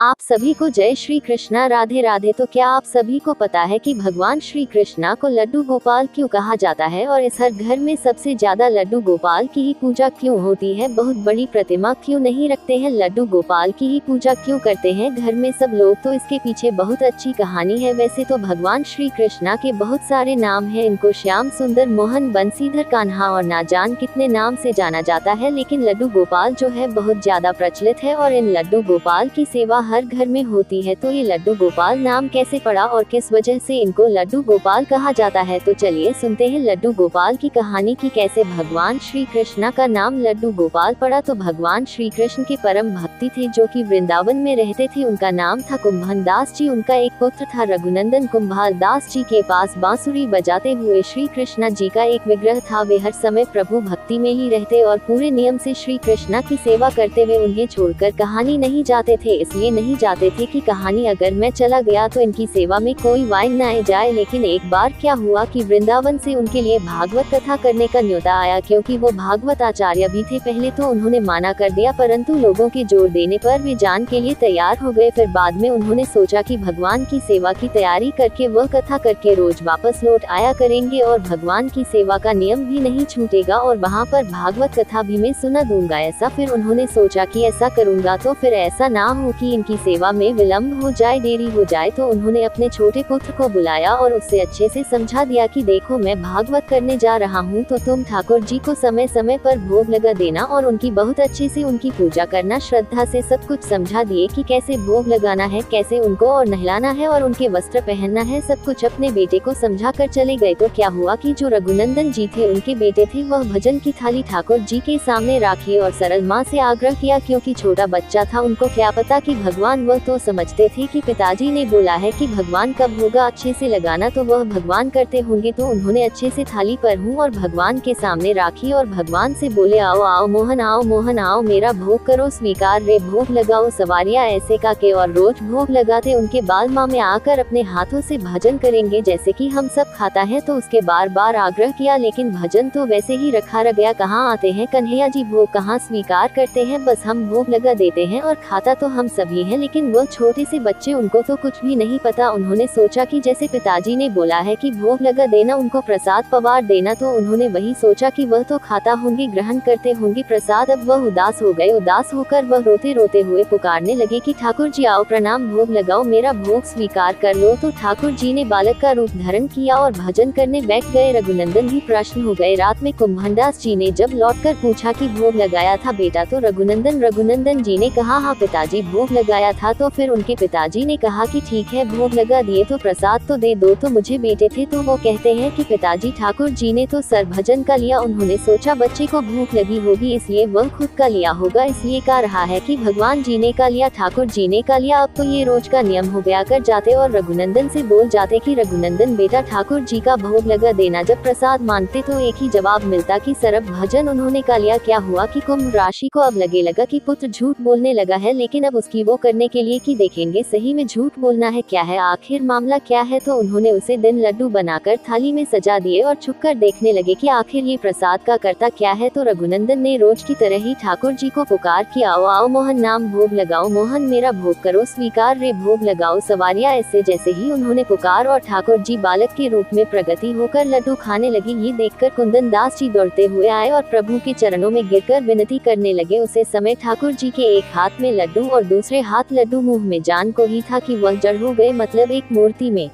आप सभी को जय श्री कृष्णा, राधे राधे। तो क्या आप सभी को पता है कि भगवान श्री कृष्णा को लड्डू गोपाल क्यों कहा जाता है और इस हर घर में सबसे ज्यादा लड्डू गोपाल की ही पूजा क्यों होती है? बहुत बड़ी प्रतिमा क्यों नहीं रखते हैं, लड्डू गोपाल की ही पूजा क्यों करते हैं घर में सब लोग? तो इसके पीछे बहुत अच्छी कहानी है। वैसे तो भगवान श्री कृष्णा के बहुत सारे नाम है, इनको श्याम सुंदर, मोहन, बंसीधर, कान्हा और ना जान कितने नाम से जाना जाता है, लेकिन लड्डू गोपाल जो है बहुत ज्यादा प्रचलित है और इन लड्डू गोपाल की सेवा हर घर में होती है। तो ये लड्डू गोपाल नाम कैसे पड़ा और किस वजह से इनको लड्डू गोपाल कहा जाता है? तो चलिए सुनते हैं लड्डू गोपाल की कहानी की कैसे भगवान श्री कृष्णा का नाम लड्डू गोपाल पड़ा। तो भगवान श्री कृष्ण के परम भक्ति थे जो कि वृंदावन में रहते थे। उनका नाम था कुंभन दास जी। उनका एक पुत्र था रघुनंदन। कुंभाल दास जी के पास बांसुरी बजाते हुए श्री कृष्णा जी का एक विग्रह था। वे हर समय प्रभु भक्ति में ही रहते और पूरे नियम से श्री कृष्णा की सेवा करते हुए उन्हें छोड़कर कहानी नहीं जाते थे। इसलिए नहीं जाते थे कि कहानी अगर मैं चला गया तो इनकी सेवा में कोई वाइन न आ जाए। लेकिन एक बार क्या हुआ कि वृंदावन से उनके लिए भागवत कथा करने का न्योता आया। क्योंकि वो भागवत आचार्य भी थे, पहले तो उन्होंने माना कर दिया, परंतु लोगों के जोर देने पर वे जान के लिए तैयार हो गए। फिर बाद में उन्होंने सोचा कि भगवान की सेवा की तैयारी करके वह कथा करके रोज वापस लौट आया करेंगे और भगवान की सेवा का नियम भी नहीं छूटेगा और वहाँ पर भागवत कथा भी मैं सुना दूंगा। ऐसा फिर उन्होंने सोचा कि ऐसा करूंगा तो फिर ऐसा ना हो कि इनकी सेवा में विलम्ब हो जाए, देरी हो जाए। तो उन्होंने अपने छोटे पुत्र को बुलाया और उससे अच्छे से समझा दिया कि देखो, मैं भागवत करने जा रहा हूँ तो तुम ठाकुर जी को समय समय पर भोग लगा देना और उनकी बहुत अच्छे से उनकी पूजा करना, श्रद्धा से सब कुछ समझा दिए कि कैसे भोग लगाना है, कैसे उनको और नहलाना है और उनके वस्त्र पहनना है। सब कुछ अपने बेटे को समझा कर चले गए। तो क्या हुआ कि जो रघुनंदन जी थे, उनके बेटे थे, वह भजन की थाली ठाकुर जी के सामने राखी और सरल माँ से आग्रह किया। क्योंकि छोटा बच्चा था, उनको क्या पता कि भगवान, वह तो समझते थे कि पिताजी ने बोला है कि भगवान कब होगा अच्छे से लगाना तो वह भगवान करते होंगे। तो उन्होंने अच्छे से थाली पर हूँ और भगवान के सामने राखी और भगवान से बोले, आओ आओ मोहन, आओ मोहन आओ, मेरा भोग करो स्वीकार रे, भोग लगाओ सवारिया। ऐसे का के और रोज भोग लगाते उनके बाल माँ में आकर अपने हाथों से भजन करेंगे जैसे कि हम सब खाता है। तो उसके बार बार आग्रह किया, लेकिन भजन तो वैसे ही रखा रह गया। कहाँ आते हैं कन्हैया जी, भोग कहाँ स्वीकार करते हैं, बस हम भोग लगा देते हैं और खाता तो हम सभी हैं। लेकिन वह छोटे से बच्चे, उनको तो कुछ भी नहीं पता। उन्होंने सोचा कि जैसे पिताजी ने बोला है कि भोग लगा देना, उनको प्रसाद पवार देना, तो उन्होंने वही सोचा कि वह तो खाता होंगे, ग्रहण करते होंगे प्रसाद। अब वह उदास हो गए। उदास होकर वह रोते रोते हुए पुकारने लगे कि ठाकुर जी आओ, प्रणाम, भोग लगाओ, मेरा भोग स्वीकार कर लो। तो ठाकुर जी ने बालक का रूप धारण किया और भजन करने बैठ गए। रघुनंदन भी प्रसन्न हो गए। रात में कुंभनदास जी ने जब लौटकर पूछा कि भोग लगाया था बेटा? तो रघुनंदन जी ने कहा, हाँ पिताजी, भोग लगाया था। तो फिर उनके पिताजी ने कहा कि ठीक है, भोग लगा दिए तो प्रसाद तो दे दो। तो मुझे बेटे थे तो वो कहते हैं कि पिताजी, ठाकुर जी ने तो सर भजन का लिया, उन्होंने सोचा बच्चे को भूख लगी होगी इसलिए वह खुद का लिया होगा, इसलिए कह रहा है कि भगवान जी ने का लिया, ठाकुर जी ने का लिया। अब तो ये रोज का नियम हो गया। कर जाते और रघुनंदन से बोल जाते कि रघुनंदन बेटा, ठाकुर जी का भोग लगा देना। जब प्रसाद मांगते तो एक ही जवाब मिलता कि सरब भजन उन्होंने का लिया। क्या हुआ कि कुंभ राशि को अब लगा कि पुत्र झूठ बोलने लगा है, लेकिन अब उसकी वो करने के लिए कि देखेंगे सही में झूठ बोलना है क्या है, आखिर मामला क्या है। तो उन्होंने उसे दिन लड्डू बनाकर थाली में सजा दिए और छुपकर देखने लगे कि आखिर ये प्रसाद का करता क्या है। तो रघुनंदन ने रोज की तरह ही ठाकुर जी को पुकार किया, आओ आओ मोहन, नाम भोग लगाओ, मोहन मेरा भोग करो स्वीकार रे, भोग लगाओ सवारिया। ऐसे जैसे ही उन्होंने पुकार और ठाकुर जी बालक के रूप में प्रगति होकर लड्डू खाने लगे। ये देखकर कुंदन दास जी दौड़ते हुए आए और प्रभु के चरणों में गिरकर विनती करने लगे। उसे समय ठाकुर जी के एक हाथ में लड्डू और दूसरे हाथ लड्डू मुंह में जान को ही था कि वह जड़ हो गए, मतलब एक मूर्ति में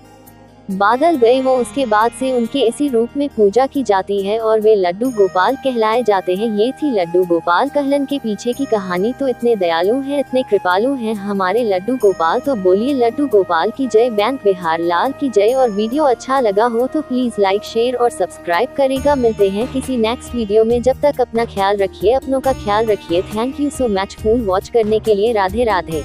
बादल गए वो। उसके बाद से उनके इसी रूप में पूजा की जाती है और वे लड्डू गोपाल कहलाए जाते हैं। ये थी लड्डू गोपाल कहलन के पीछे की कहानी। तो इतने दयालु हैं, इतने कृपालु हैं हमारे लड्डू गोपाल। तो बोलिए लड्डू गोपाल की जय, बैंक बिहार लाल की जय। और वीडियो अच्छा लगा हो तो प्लीज लाइक, शेयर और सब्सक्राइब करेगा। मिलते हैं किसी नेक्स्ट वीडियो में। जब तक अपना ख्याल रखिए, अपनों का ख्याल रखिए। Thank you so much full watch करने के लिए। राधे राधे।